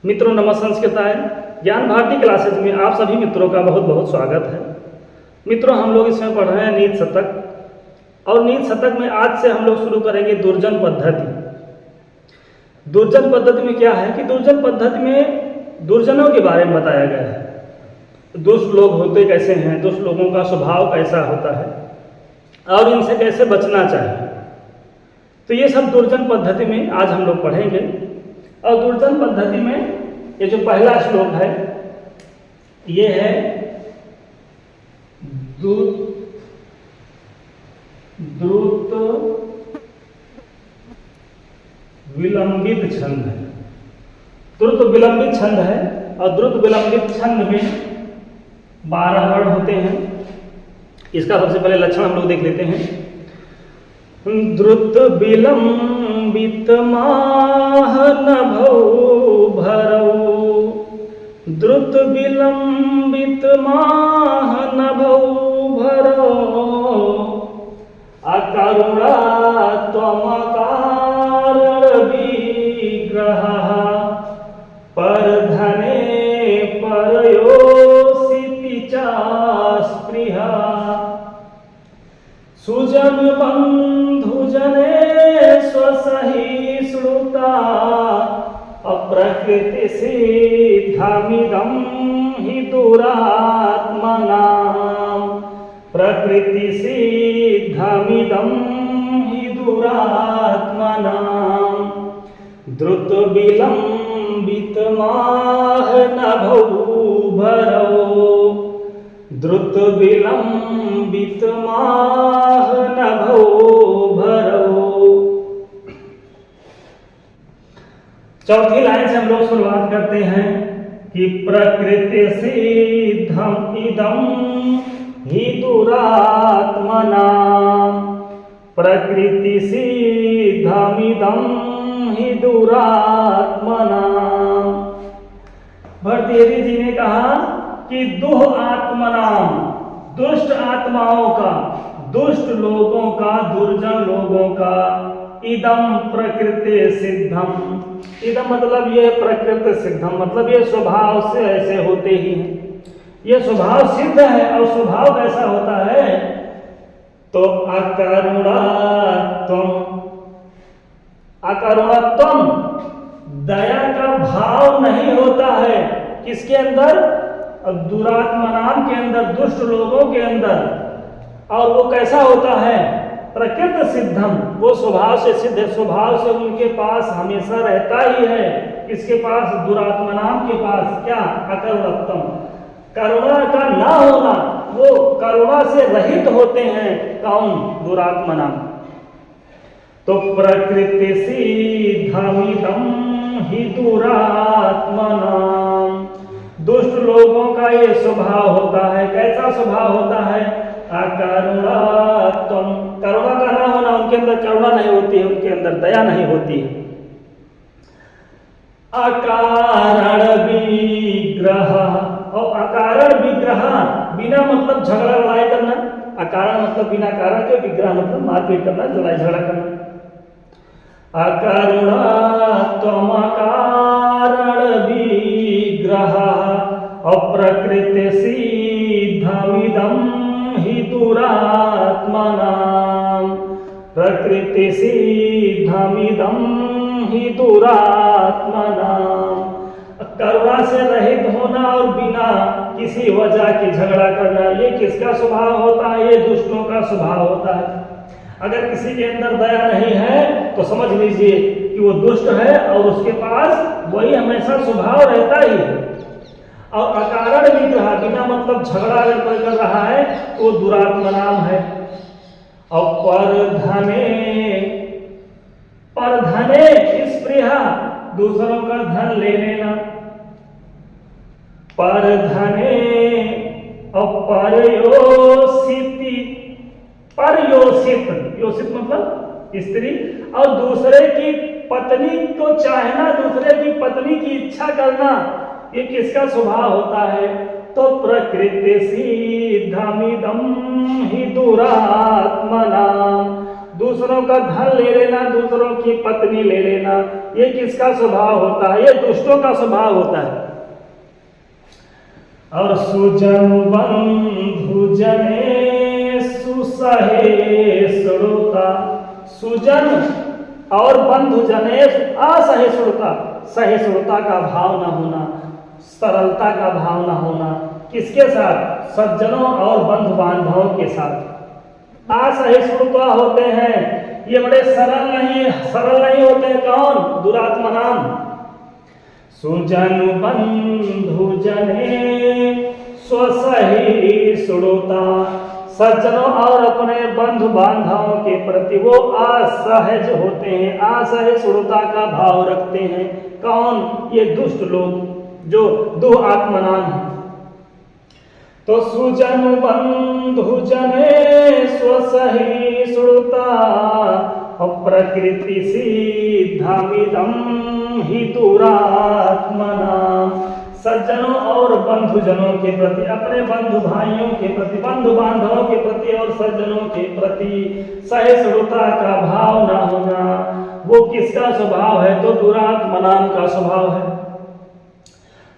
मित्रों नमस्कार। ज्ञान भारती क्लासेज में आप सभी मित्रों का बहुत बहुत स्वागत है। मित्रों हम लोग इसमें पढ़ रहे हैं नीति शतक और नीति शतक में आज से हम लोग शुरू करेंगे दुर्जन पद्धति। दुर्जन पद्धति में क्या है कि दुर्जन पद्धति में दुर्जनों के बारे में बताया गया है। दुष्ट लोग होते कैसे हैं, दुष्ट लोगों का स्वभाव कैसा होता है और इनसे कैसे बचना चाहिए। तो ये सब दुर्जन पद्धति में आज हम लोग पढ़ेंगे। और दुर्जन पद्धति में ये जो पहला श्लोक है ये है द्रुत विलंबित छंद है। द्रुत विलंबित छंद है और द्रुत विलंबित छंद में 12 वर्ण होते हैं। इसका सबसे पहले लक्षण हम लोग देख लेते हैं। द्रुत विलंबित माह नभौ भरौ, द्रुत विलंबित माह नभौ भरौ, अकरुणा त्वमकारण विग्रहः, परधने परयोषिति च स्पृहा, सुजन बंधुजने स्वसहिष्णुता, अप्रकृति सिद्धमिदं हि दुरात्मनां, प्रकृति सिद्धमिदं हि दुरात्मनां, द्रुत विलंबित माह नभौ भरौ, द्रुत विलंबित माह नभौ भरौ। चौथी लाइन से हम लोग शुरुआत करते हैं कि प्रकृति सिद्धम इदं हि दुरात्मनां, प्रकृति सिद्धम इदं हि दुरात्मनां। भरतेरी जी ने कहा कि दुह आत्मनाम, दुष्ट आत्माओं का, दुष्ट लोगों का, दुर्जन लोगों का, इदम प्रकृति सिद्धम, इदम मतलब ये प्रकृति सिद्धम मतलब ये स्वभाव से ऐसे होते ही हैं, ये स्वभाव सिद्ध है। और स्वभाव कैसा होता है तो अकरुणत्वम, दया का भाव नहीं होता है किसके अंदर, दुरात्मनाम के अंदर, दुष्ट लोगों के अंदर। और वो कैसा होता है प्रकृति सिद्धम, वो स्वभाव से सिद्ध है, स्वभाव से उनके पास हमेशा रहता ही है। किसके पास, दुरात्मनाम के पास क्या, अकरुणत्वम, करुणा का ना होना, वो करुणा से रहित होते हैं। कौन, दुरात्मनाम। तो प्रकृति सिद्धमिदं हि दुरात्मनाम, दुष्ट लोगों का ये स्वभाव होता है। कैसा स्वभाव होता है, अकरुणात्वम, करुणा का ना होना, उनके अंदर करुणा नहीं होती है, उनके अंदर दया नहीं होती है। अकारण विग्रह, और अकारण विग्रह बिना मतलब झगड़ा लड़ाई करना, अकारण मतलब बिना कारण के, विग्रह मतलब मारपीट करना, लड़ाई झगड़ा करना। अकरुणात्वम अकारण विग्रह, अप्रकृति सिद्धमिदं हि दुरात्मनां, प्रकृति सिद्धमिदं हि दुरात्मनां। करुणा से रहित होना और बिना किसी वजह की झगड़ा करना, ये किसका स्वभाव होता है, ये दुष्टों का स्वभाव होता है। अगर किसी के अंदर दया नहीं है तो समझ लीजिए कि वो दुष्ट है और उसके पास वही हमेशा स्वभाव रहता ही है। और अकारण विग्रह, बिना मतलब झगड़ा अगर कोई कर रहा है तो वो दुरात्मनाम है। और परधने स्पृहा, दूसरों का धन ले लेना, परधने और परयोषित, योषित मतलब स्त्री, और दूसरे की पत्नी को चाहना, दूसरे की पत्नी की इच्छा करना, ये किसका स्वभाव होता है, तो प्रकृति सिद्धमिदं हि दुरात्मनां, दूसरों का धन ले लेना, दूसरों की पत्नी ले लेना, ये किसका स्वभाव होता है? ये दुष्टों का स्वभाव होता है। और सुजन बंधु जने सुसहे श्रोता, सुजन और बंधु जने असहिष्णुता, सहिष्णुता का भाव न होना, सरलता का भाव न होना, किसके साथ? सज्जनों और बंधु बांधवों के साथ। असहिष्णुता होते हैं ये बड़े सरल नहीं होते। कौन? दुरात्मा नाम। सुजन बंधु जने स्वसहिष्णुता, सज्जनों और अपने बंधु बांधवों के प्रति वो असहज होते हैं, असहिष्णुता का भाव रखते हैं। कौन? ये दुष्ट लोग जो दुरात्मनाम है। तो सुजन बंधु जने स्वसहिष्णुता प्रकृति सिद्धमिदं हि दुरात्मना, सज्जनों और बंधुजनों के प्रति, अपने बंधु भाइयों के प्रति, बंधु बांधवों के प्रति और सज्जनों के प्रति सहिष्णुता का भाव न होना, वो किसका स्वभाव है? तो दुरात्मनाम का स्वभाव है।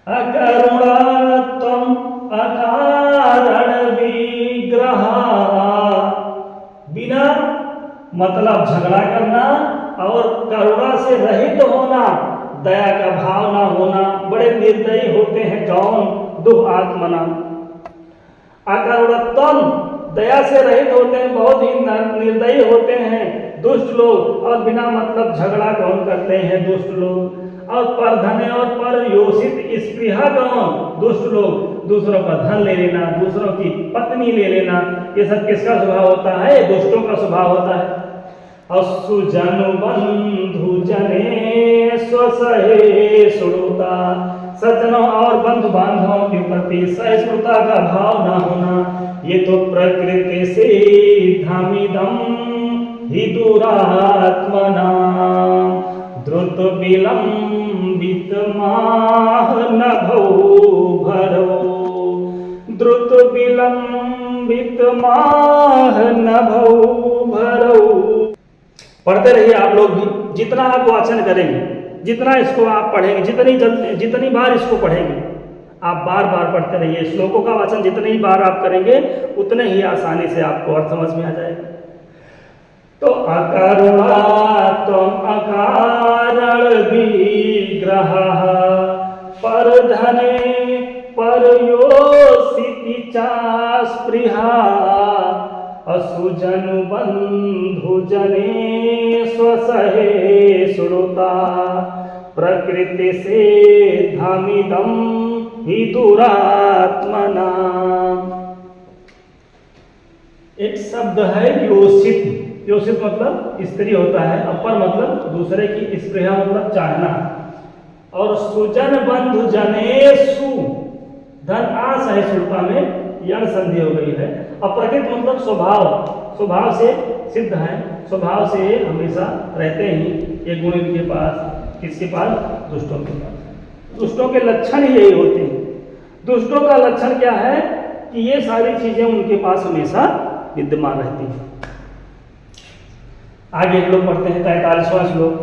अकरुणत्वम अकारण विग्रह, बिना मतलब झगड़ा करना और करुणा से रहित होना, दया का भाव ना होना, बड़े निर्दयी होते हैं। कौन? दुरात्मना। अकरुणत्वम, दया से रहित होते हैं, बहुत ही निर्दयी होते हैं दुष्ट लोग। और बिना मतलब झगड़ा कौन करते हैं? दुष्ट लोग। और परधने और पर योषित स्पृहा कौन? दुष्ट लोग। दूसरों का धन ले लेना, दूसरों की पत्नी ले लेना, ये सब किसका स्वभाव होता है? दुष्टों का स्वभाव होता है। और सुजन बंधु जने स्वसहिष्णुता, सज्जनों और बंधु बांधवों के प्रति सहिष्णुता का भाव न होना, ये तो प्रकृति सिद्धमिदं हि दुरात्मना। द्रुत विलंबित माह नभो भरो, द्रुत विलंबित माह नभो भरो। पढ़ते रहिए आप लोग भी, जितना आप वाचन करेंगे, जितना इसको आप पढ़ेंगे, जितनी बार इसको पढ़ेंगे, आप बार बार पढ़ते रहिए। श्लोकों का वाचन जितनी बार आप करेंगे उतने ही आसानी से आपको अर्थ समझ में आ जाएगा। तो अकरुणात्वम अकारण विग्रह परधने परयोषिति च स्पृहा, असुजन बंधु जने स्वसहिष्णुता प्रकृति सिद्धमिदं हि दुरात्मना। एक शब्द है योषित। योषित मतलब स्त्री होता है, अपर मतलब दूसरे की, स्पृहा मतलब चाहना। और सुजन बंधु जनेषु, धन असहिष्णुता में यण संधि हो गई है। अप्रकृत मतलब स्वभाव, स्वभाव से सिद्ध है, स्वभाव से हमेशा रहते ही ये गुण इनके पास। किसके पास? दुष्टों के पास। दुष्टों के लक्षण ही यही होते हैं। दुष्टों का लक्षण क्या है? कि ये सारी चीजें उनके पास हमेशा विद्यमान रहती हैं। आगे हम लोग पढ़ते हैं 43वां श्लोक।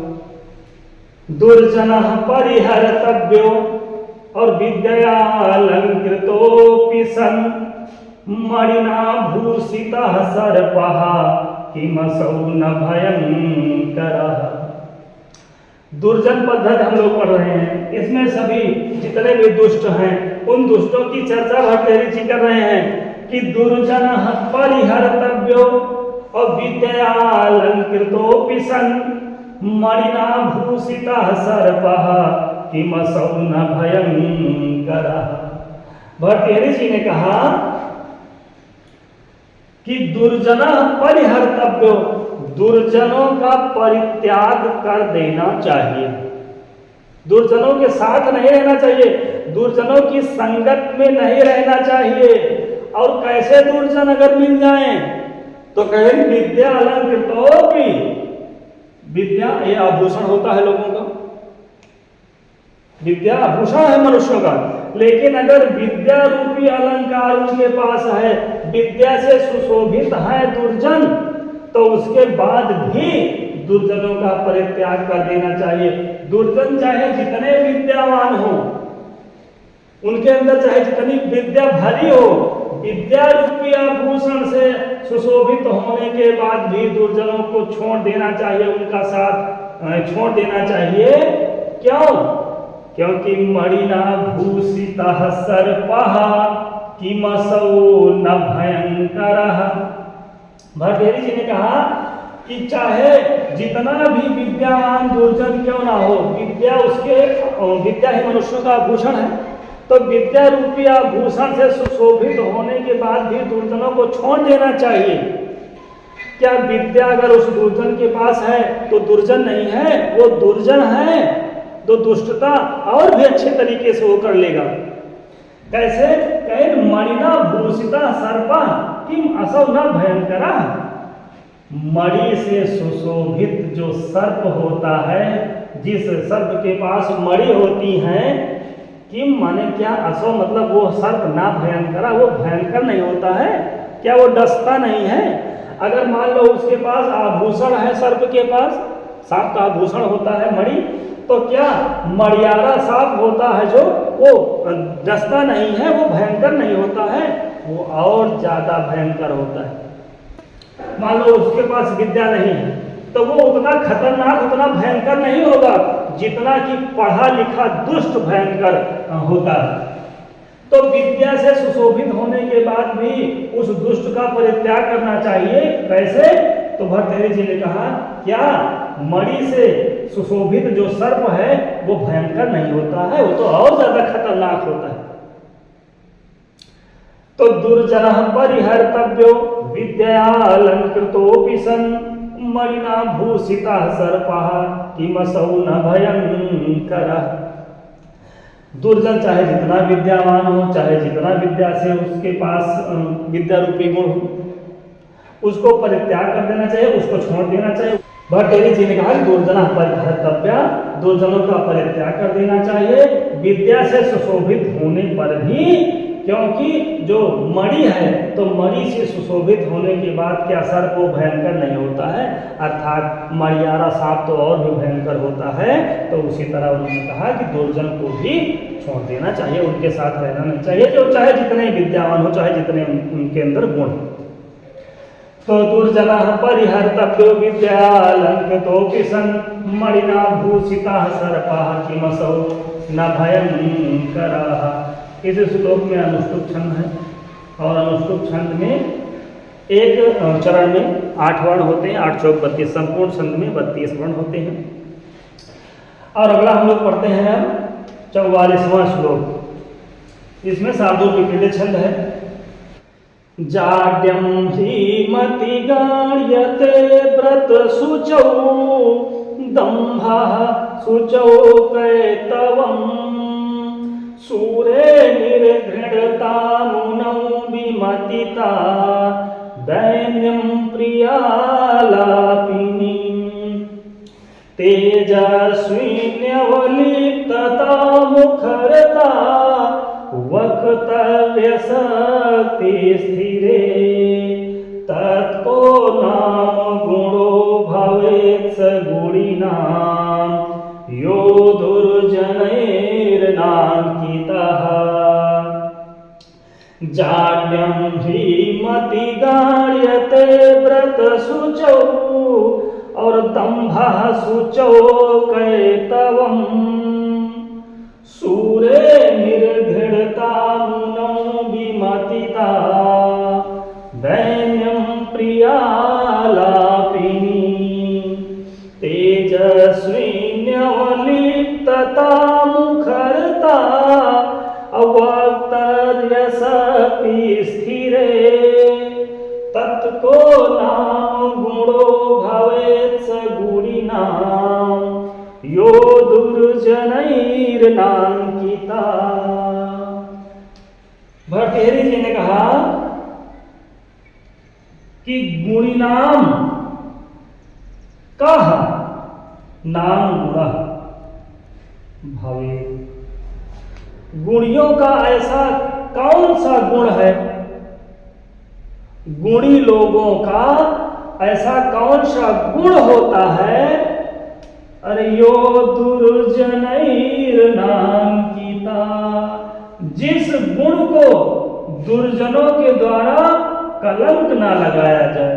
दुर्जनः परिहर्तव्यो और विद्यालंकृतोऽपि सन् मणिना भूषितः सर्पः किमसौ न भयंकरः। दुर्जन पद्धति हम लोग पढ़ रहे हैं। इसमें सभी जितने भी दुष्ट हैं उन दुष्टों की चर्चा भर्तृहरि जी कर रहे हैं कि दुर्जनः परिहर्तव्यो और विद्यालंकृतोऽपि सन् मणिना भूषितः सर्पः किमसौ न भयंकरः। भर्तृहरि जी ने कहा कि दुर्जनः परिहर्तव्यो, दुर्जनों का परित्याग कर देना चाहिए। दुर्जनों के साथ नहीं रहना चाहिए, दुर्जनों की संगत में नहीं रहना चाहिए। और कैसे दुर्जन अगर मिल जाएं तो कहें विद्या अलंकृतोऽपि, विद्या ये आभूषण होता है लोगों का, विद्या आभूषण है मनुष्यों का। लेकिन अगर विद्या रूपी अलंकार उनके पास है, विद्या से सुशोभित है दुर्जन, तो उसके बाद भी दुर्जनों का परित्याग कर देना चाहिए। दुर्जन चाहे जितने विद्यावान हो, उनके अंदर चाहे जितनी विद्या भरी हो, विद्या रूपी आभूषण से सुशोभित होने के बाद भी दुर्जनों को छोड़ देना चाहिए, उनका साथ छोड़ देना चाहिए। क्यों? क्योंकि मणिना भूषितः सर्पः किमसौ न भयंकरः। भट्टेरी जी ने कहा कि चाहे जितना भी विद्यावान दुर्जन क्यों ना हो, विद्या ही मनुष्यों का आभूषण है, तो विद्या रूपी आभूषण से सुशोभित होने के बाद भी दुर्जनों को छोड़ देना चाहिए। क्या विद्या अगर उस दुर्जन के पास है तो दुर्जन नहीं है, वो दुर्जन है तो दुष्टता और भी अच्छे तरीके से वो कर लेगा। कैसे? कहे मणिना भूषिता सर्पा किम असौ न भयंकरा। मणि से सुशोभित जो सर्प होता है, जिस सर्प के पास मणि होती है, किम माने क्या, असौ मतलब वो सर्प ना भयंकरा, वो भयंकर नहीं होता है। क्या वो डसता नहीं है? अगर मान लो उसके पास आभूषण है, सर्प के पास सांप का आभूषण होता है मणि, तो क्या मणियारा सांप होता है जो, वो डसता नहीं है, वो भयंकर नहीं होता है, वो और ज्यादा भयंकर होता है। मान लो उसके पास विद्या नहीं है तो वो उतना खतरनाक, उतना भयंकर नहीं होगा जितना कि पढ़ा लिखा दुष्ट भयंकर होता है। तो विद्या से सुशोभित होने के बाद भी उस दुष्ट का परित्याग करना चाहिए। कैसे? तो भट्टेरी जी ने कहा क्या मणि से सुशोभित जो सर्प है वो भयंकर नहीं होता है, वो तो और ज्यादा खतरनाक होता है। तो दुर्जनः परिहर्तव्यो विद्यालंकृतोऽपि सन् मणिना भूषितः सर्पः किमसौ न भयंकरः। दुर्जन चाहे जितना विद्यावान हो, चाहे जितना विद्या से उसके पास विद्या रूपी गुण हो, उसको परित्याग कर देना चाहिए, उसको छोड़ देना चाहिए। भट्टेरी जी ने कहा दुर्जनः परिहर्तव्या, दुर्जनों का परित्याग कर देना चाहिए विद्या से सुशोभित होने पर भी। क्योंकि जो मणि है तो मणि से सुशोभित होने के बाद क्या सर्प वो भयंकर नहीं होता है, अर्थात मणियारा सांप तो और भी भयंकर होता है। तो उसी तरह उन्होंने कहा कि दुर्जन को भी छोड़ देना चाहिए, उनके साथ रहना नहीं चाहिए, जो चाहे जितने विद्यावान हो, चाहे जितने उनके अंदर गुण हो। तो दुर्जनः परिहर्तव्यो विद्यालंकृतोऽपि सन् मणिना भूषितः सर्पः किमसौ न भयंकरः। इस श्लोक में अनुष्टुप छंद है और अनुष्टुप छंद में एक चरण में 8 वर्ण होते हैं, 8 चौक 32, संपूर्ण छंद में 32 वर्ण होते हैं। और अगला हम लोग पढ़ते हैं 44वां श्लोक। इसमें शार्दूल विपरीत छंद है। जाड्यं हीमति गाण्यते व्रत शुचौ दम्भः शुचौ कैतवम् सूरे निर्घृणता मुनौ विमतिता दैन्यं प्रियालापिनी तेजस्विन्यवलिप्तता मुखरता वक्तव्यशक्ति स्थिरे तत्को नाम गुणो भवेत् स गुणिनां यो दुर्जनैर्नाङ्कितः। जाड्यं हीमति गाण्यते व्रत शुचौ और दम्भः शुचौ कैतवम् सूरे निर्घृणता मुनौ विमतिता दैन्यं प्रियालापिनी तेजस्विन्यवलिप्तता मुखरता अवक्तव्यशक्ति स्थिरे तत्को नाम गुणो भवेत् स गुणिनां यो दुर्जनैर्नाङ्किता। भट्टेरी जी ने कहा कि गुणिनाम कह नाम गुणः भवेत्। गुणियों का ऐसा कौन सा गुण है, गुणी लोगों का ऐसा कौन सा गुण होता है, अरे यो दुर्जनैर्नांकिता, जिस गुण को दुर्जनों के द्वारा कलंक ना लगाया जाए।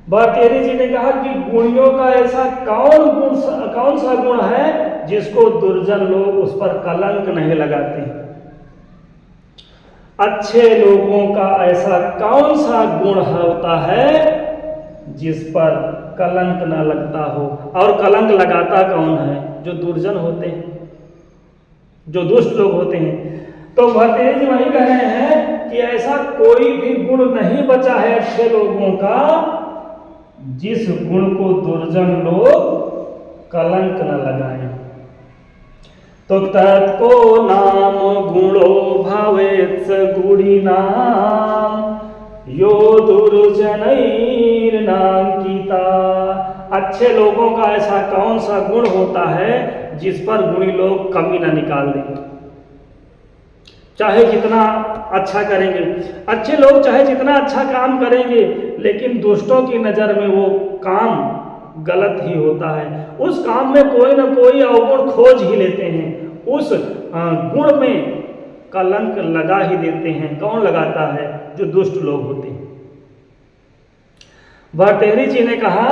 भारतेरी जी ने कहा कि गुणियों का ऐसा कौन सा गुण है जिसको दुर्जन लोग उस पर कलंक नहीं लगाते हैं। अच्छे लोगों का ऐसा कौन सा गुण होता है जिस पर कलंक न लगता हो। और कलंक लगाता कौन है, जो दुर्जन होते हैं, जो दुष्ट लोग होते हैं। तो भारतेरी जी वही कह रहे हैं कि ऐसा कोई भी गुण नहीं बचा है अच्छे लोगों का जिस गुण को दुर्जन लोग कलंक न लगाएं। तो तत्को नाम गुणो भवेत् गुणिनाम यो दुर्जनैर्नांकिता। अच्छे लोगों का ऐसा कौन सा गुण होता है जिस पर गुणी लोग कमी न निकाल देंगे, चाहे जितना अच्छा करेंगे। अच्छे लोग चाहे जितना अच्छा काम करेंगे, लेकिन दुष्टों की नज़र में वो काम गलत ही होता है। उस काम में कोई ना कोई अवगुण खोज ही लेते हैं, उस गुण में कलंक लगा ही देते हैं। कौन लगाता है, जो दुष्ट लोग होते हैं। भारतेरी जी ने कहा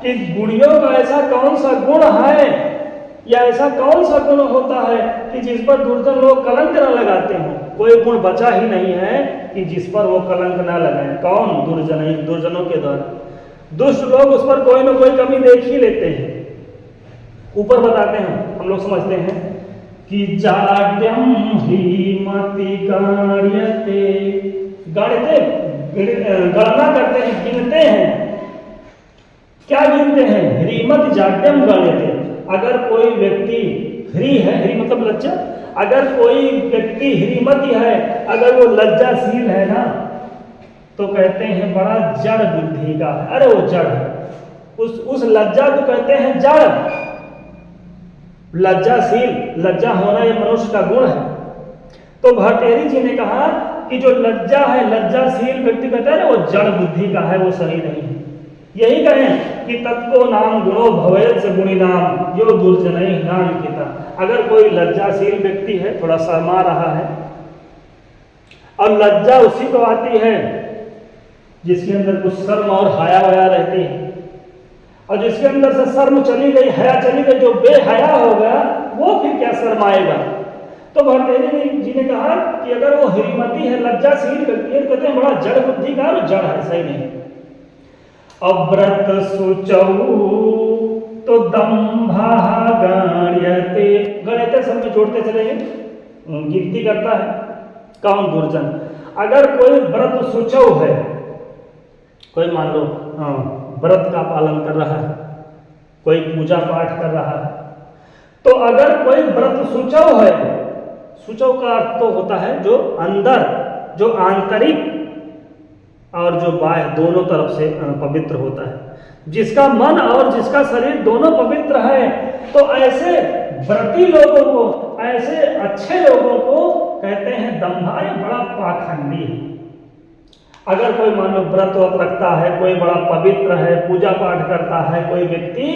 कि गुणियों का ऐसा कौन सा गुण है या ऐसा कौन सा गुण होता है कि जिस पर दुर्जन लोग कलंक न लगाते हो। कोई गुण बचा ही नहीं है कि जिस पर वो कलंक न लगाए। कौन, दुर्जनों के द्वारा। दुष्ट लोग उस पर कोई ना कोई कमी देख ही लेते हैं। ऊपर बताते हैं, हम लोग समझते हैं कि जाड्यम ही मति गाड्यते, गणना करते हैं, गिनते हैं। क्या गिनते हैं, ह्रीमत जाड्यम गण्यते। अगर कोई व्यक्ति ह्री है, ह्री मतलब लज्जा, अगर कोई व्यक्ति ह्रीमती है, अगर वो लज्जाशील है ना, तो कहते हैं बड़ा जड़ बुद्धि का है। अरे वो जड़ है, उस लज्जा को कहते हैं जड़। लज्जाशील, लज्जा होना ये मनुष्य का गुण है। तो भारतेरी जी ने कहा कि जो लज्जा है, लज्जाशील व्यक्ति कहते हैं ना, वो जड़ बुद्धि का है, वो सही नहीं है। यही कहें कि तत्को नाम गुणो भवेत् गुणिनाम यो दुर्जनैर्नांकिता। अगर कोई लज्जाशील व्यक्ति है, थोड़ा शर्मा रहा है, और लज्जा उसी को आती है जिसके अंदर कुछ शर्म और हया वया रहती है, और जिसके अंदर से शर्म चली गई, हया चली गई, जो बेहया हो गया, वो फिर क्या शर्माएगा। तो भारतेरी जी ने कहा कि अगर वो ह्रीमती है, लज्जाशील व्यक्ति है, कहते हैं बड़ा जड़ बुद्धि का, जड़ है, सही नहीं। अव्रत शुचौ तो दंभा गण्यते, गण्यते सब में जोड़ते चले, गिनती करता है। कौन, दुर्जन। अगर कोई व्रत शुचौ है, कोई मान लो व्रत का पालन कर रहा है, कोई पूजा पाठ कर रहा है, तो अगर कोई व्रत शुचौ है, शुचौ का अर्थ तो होता है जो अंदर, जो आंतरिक और जो बाह्य दोनों तरफ से पवित्र होता है, जिसका मन और जिसका शरीर दोनों पवित्र है। तो ऐसे व्रती लोगों को, ऐसे अच्छे लोगों को कहते हैं दंभा, ये बड़ा पाखंडी है। अगर कोई मान लो व्रत रखता है, कोई बड़ा पवित्र है, पूजा पाठ करता है कोई व्यक्ति,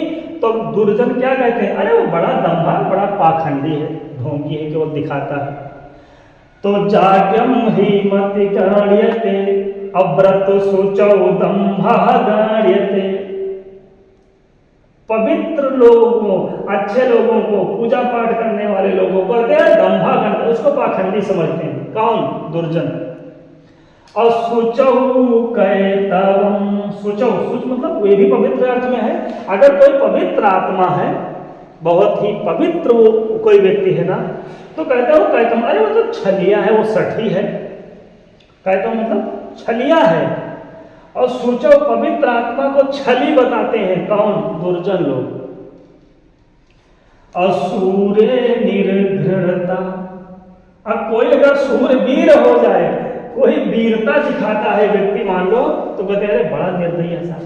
तो दुर्जन क्या कहते हैं, अरे वो बड़ा दंभा, बड़ा पाखंडी है, ढोंगी है, केवल दिखाता है। तो जाड्यम ही मति गण्यते अव्रत शुचौ दंभा गण्यते। पवित्र लोगों, अच्छे लोगों को, पूजा पाठ करने वाले लोगों को कहते हैं दंभा गण्यते, उसको पाखंडी समझते हैं। कौन, दुर्जन। और शुचौ कैतवम, शुचौ, शुच मतलब वे भी पवित्र अर्थ में है। अगर कोई पवित्र आत्मा है, बहुत ही पवित्र वो कोई व्यक्ति है ना, तो कहते हो कैतम, अरे वो तो छलिया है, वो सठी है। कैतम मतलब छलिया है। और शुचौ, पवित्र आत्मा को छली बताते हैं। कौन, दुर्जन लोग। असूरे निर्घृणता, अब कोई अगर सूरवीर हो जाए, कोई वीरता दिखाता है व्यक्ति मान लो, तो कहते हैं बड़ा निर्दयी ऐसा।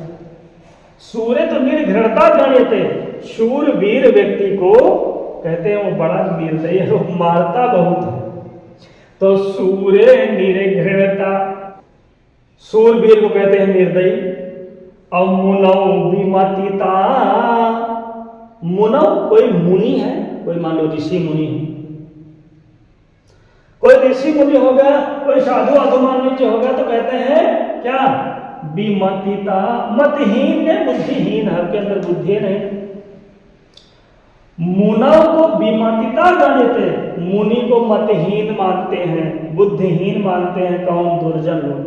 सूर्य तो निर्घृणता गण्यते, शूरवीर व्यक्ति को कहते हैं वो बड़ा निर्दयी है, वो मारता बहुत है। तो सूर्य निर्घृणता सूरवीर को कहते हैं निर्दयी। और मुनौ विमतिता, मुनौ कोई मुनि है, कोई मान लो ऋषि मुनि है, कोई ऋषि मुनि हो गया, कोई साधु अधुमानुष्य हो गया, तो कहते हैं क्या, विमतिता, मतहीन है, बुद्धिहीन है, उसके अंदर बुद्धि नहीं। मुनौ को विमतिता गणित, मुनि को मतहीन मानते हैं, बुद्धिहीन मानते हैं, कौन, दुर्जन लोग।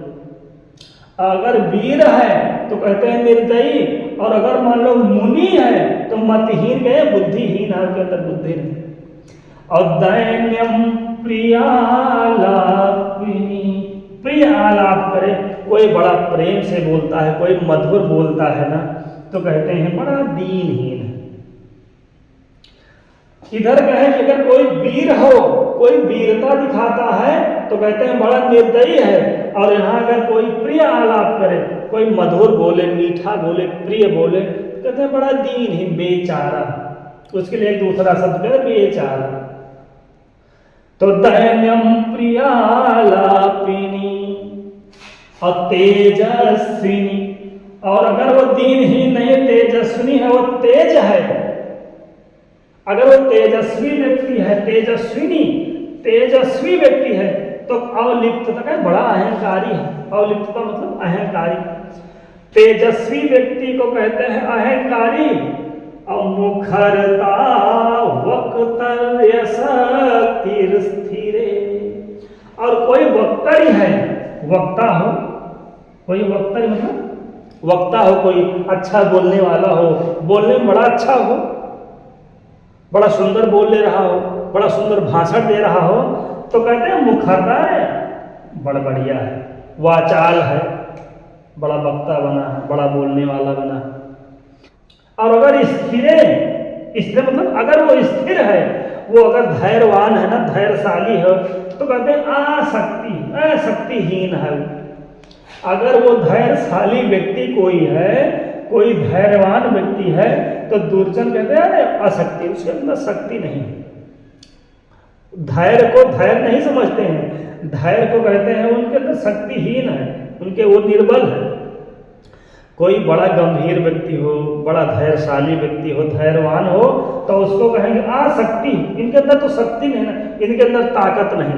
अगर वीर है तो कहते हैं निर्दयी, और अगर मान लो मुनि है तो मतहीन गए, बुद्धिहीन है, उसके अंदर बुद्धि नहीं। और दैन्यम प्रियालापिनी, प्रिय आलाप करे, कोई बड़ा प्रेम से बोलता है, कोई मधुर बोलता है ना, तो कहते हैं बड़ा दीनहीन है। इधर कहें कि अगर कोई वीर हो, कोई वीरता दिखाता है, तो कहते हैं बड़ा निर्दयी है। और यहाँ अगर कोई प्रिय आलाप करे, कोई मधुर बोले, मीठा बोले, प्रिय बोले, तो कहते हैं बड़ा दीनहीन, बेचारा। उसके लिए एक दूसरा शब्द कहते हैं बेचारा। तो दैन्यम प्रियालापिनी और तेजस्विनी, और अगर वो दीनहीन नहीं, तेजस्विनी है, वो तेज है, अगर वो तेजस्वी व्यक्ति है, तेजस्विनी, तेजस्वी व्यक्ति है, तो अवलिप्तता का बड़ा अहंकारी है। अवलिप्तता मतलब अहंकारी। तेजस्वी व्यक्ति को कहते हैं अहंकारी। और मुखरता वक्तर्य शक्ति स्थिरे, और कोई वक्तरी है, वक्ता हो, कोई वक्तरी मतलब वक्ता हो, कोई अच्छा बोलने वाला हो, बोलने में बड़ा अच्छा हो, बड़ा सुंदर बोल ले रहा हो, बड़ा सुंदर भाषण दे रहा हो, तो कहते हैं मुखरता है, बड़ा बढ़िया है, वाचाल है, बड़ा वक्ता बना है, बड़ा बोलने वाला बना है। और अगर स्थिर, स्थिर मतलब अगर वो स्थिर है, वो अगर धैर्यवान है ना, धैर्यशाली है, तो कहते हैं आसक्ति, अशक्तिहीन है। अगर वो धैर्यशाली व्यक्ति कोई है, कोई धैर्यवान व्यक्ति है, तो दुर्जन कहते हैं अरे अशक्ति, उसके अंदर शक्ति नहीं। धैर्य को धैर्य नहीं समझते हैं, धैर्य को कहते हैं उनके अंदर शक्तिहीन है, उनके वो निर्बल है। कोई बड़ा गंभीर व्यक्ति हो, बड़ा धैर्यशाली व्यक्ति हो, धैर्यवान हो, तो उसको कहेंगे आशक्ति, इनके अंदर तो शक्ति नहीं ना, इनके अंदर ताकत नहीं,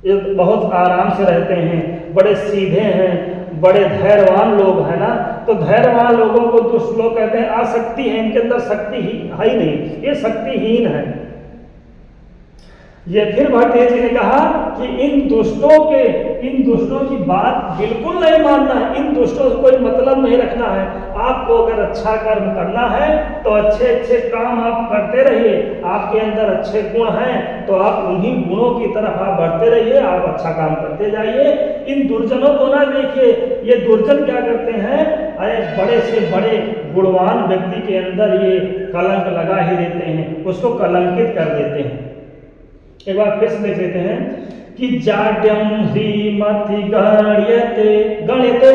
ये बहुत आराम से रहते हैं, बड़े सीधे हैं, बड़े धैर्यवान लोग हैं ना। तो धैर्यवान लोगों को दुष्ट लोग कहते हैं आसक्ति है, इनके अंदर शक्ति ही है ही नहीं, ये शक्तिहीन है। ये फिर भट्ट जी ने कहा कि इन दुष्टों की बात बिल्कुल नहीं मानना है, इन दुष्टों से कोई मतलब नहीं रखना है। आपको अगर अच्छा कर्म करना है तो अच्छे अच्छे काम आप करते रहिए, आपके अंदर अच्छे गुण हैं तो आप उन्हीं गुणों की तरफ आप बढ़ते रहिए, आप अच्छा काम करते जाइए। इन दुर्जनों को ना देखिए, ये दुर्जन क्या करते हैं, अरे बड़े से बड़े गुणवान व्यक्ति के अंदर ये कलंक लगा ही देते हैं, उसको कलंकित कर देते हैं। एक बार फिर से देख लेते हैं कि जाड्यम ह्रीमति गण्यते, गण्यते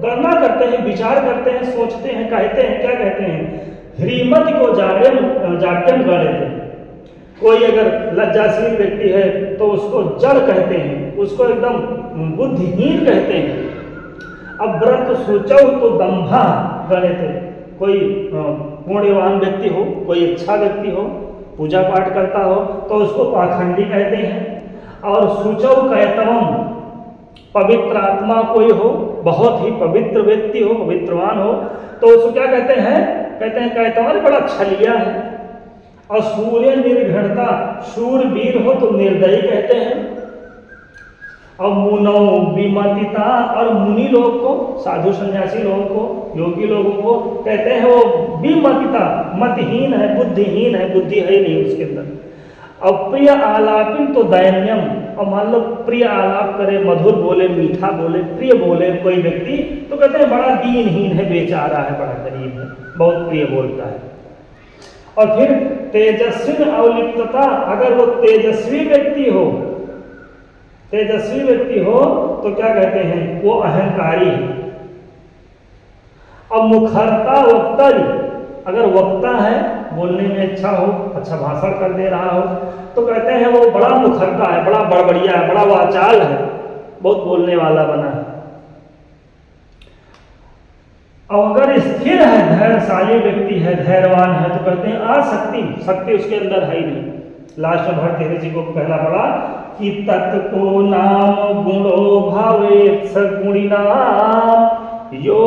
गणना करते हैं, विचार करते हैं, सोचते हैं, कहते हैं, क्या कहते हैं, ह्रीमति को जाड्यम गण्यते। कोई अगर लज्जाशील व्यक्ति है तो उसको जड़ कहते हैं, उसको एकदम बुद्धिहीन कहते हैं। अब व्रत सोचो तो दंभा गण्यते, कोई पुण्यवान व्यक्ति हो, कोई अच्छा व्यक्ति हो, पूजा पाठ करता हो, तो उसको पाखंडी कहते हैं। और सुचौ कैतवम, पवित्र आत्मा कोई हो, बहुत ही पवित्र व्यक्ति हो, पवित्रवान हो, तो उसको क्या कहते हैं, कहते हैं कैतवन बड़ा छलिया है। और सूर्य निर्घृणता, शूरवीर हो तो निर्दयी कहते हैं। और मुनौ विमतिता, और मुनि लोग को, साधु सन्यासी लोगों को, योगी लोगों को कहते हैं वो विमतिता, मतहीन है, बुद्धिहीन है, बुद्धि है ही नहीं उसके अंदर। और प्रिय आलापिन तो दैन्यम, और मान लो प्रिय आलाप करे, मधुर बोले, मीठा बोले, प्रिय बोले कोई व्यक्ति, तो कहते हैं बड़ा दीनहीन है, बेचारा है, बड़ा गरीब है, बहुत प्रिय बोलता है। और फिर तेजस्वी अवलिप्तता, अगर वो तेजस्वी व्यक्ति हो, तेजस्वी व्यक्ति हो तो क्या कहते हैं, वो अहंकारी है। अब मुखरता वक्तरी, अगर वक्ता है, बोलने में अच्छा हो, अच्छा भाषण कर दे रहा हो, तो कहते हैं वो बड़ा मुखरता है, बड़ा बड़बड़िया है, बड़ा वाचाल है, बहुत बोलने वाला बना है। और अगर स्थिर है, धैर्यशाली व्यक्ति है, धैर्यवान है, तो कहते हैं आसक्ति, शक्ति उसके अंदर है ही नहीं। लास्ट में भरतेहरि जी को कहना पड़ा कि तत्को नाम गुणो भावेत सगुणिनाम यो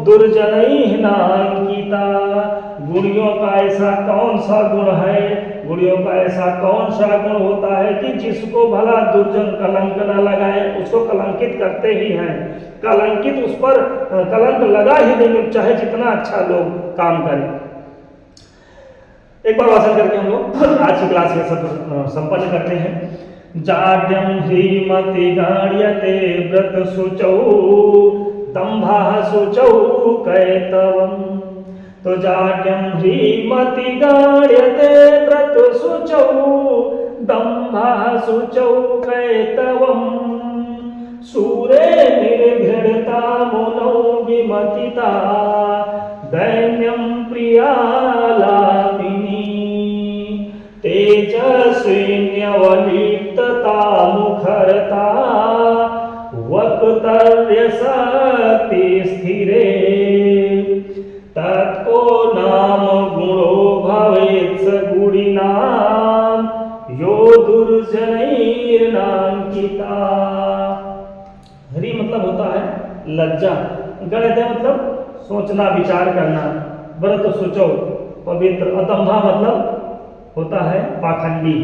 दुर्जनैः नांकिता। गुणियों का ऐसा कौन सा गुण है, गुणियों का ऐसा कौन सा गुण होता है कि जिसको भला दुर्जन कलंक न लगाए, उसको कलंकित करते ही हैं, कलंकित उस पर कलंक लगा ही देंगे, चाहे जितना अच्छा लोग काम करें। एक बार वाचन करके हम लोग आज की क्लास में सब संपन्न करते हैं। जाड्यम ह्रीमति गाड्यते व्रत शुचौ दंभः शुचौ कैतवम्। तो जाड्यम ह्रीमति गाड्यते व्रत शुचौ दंभः शुचौ कैतवम्। सूरे निर्घृणता मुनौ विमतिता दैन्यं प्रियालापिनी। तेजस्विन्यवलिप्तता मुखरता वक्तव्य शक्ति स्थिरे। तत्को नाम गुणो भवेत् सगुणिनाम यो दुर्जनैर्नांकिता। हरि मतलब होता है लज्जा, गणित मतलब सोचना विचार करना, व्रत शुचौ पवित्र, अदम्भा मतलब होता है पाखंडी,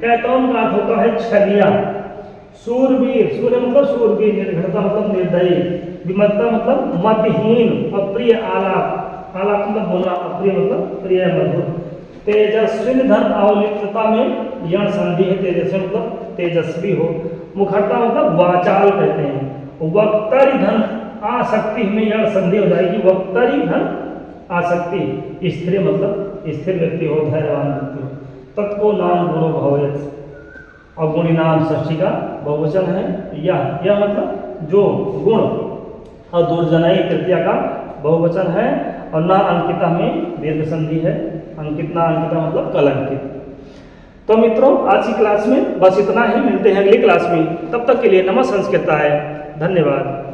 कैतवम का अर्थ होता है छलिया, सूरवीर, सूर्य मतलब सूरवीर, निर्घृणता मतलब निर्दयी, विमत्ता मतलब मतिहीन, अप्रिय आलाप, आलाप मतलब बोलना, अप्रिय मतलब प्रिय मधुर। तेजस्विन धन अवलिप्तता में यण संधि है, तेजस्वी मतलब तेजस्वी हो। मुखरता मतलब वाचाल कहते हैं। वक्तरि धन आसक्ति में यण संधि हो जाएगी, वक्तरि धन आसक्ति। स्थिर मतलब स्थिर व्यक्ति हो, धैर्यवान व्यक्ति हो। तत्को नाम गुणो भवेत्, और गुणी नाम षष्ठी का बहुवचन है। यह मतलब जो गुण, और दुर्जनई तृतीया का बहुवचन है, और ना अंकिता में दीर्घ संधि है। अंकित ना अंकिता मतलब कलंकित। तो मित्रों आज की क्लास में बस इतना ही, मिलते हैं अगली क्लास में, तब तक के लिए नमः संस्कृताय, धन्यवाद।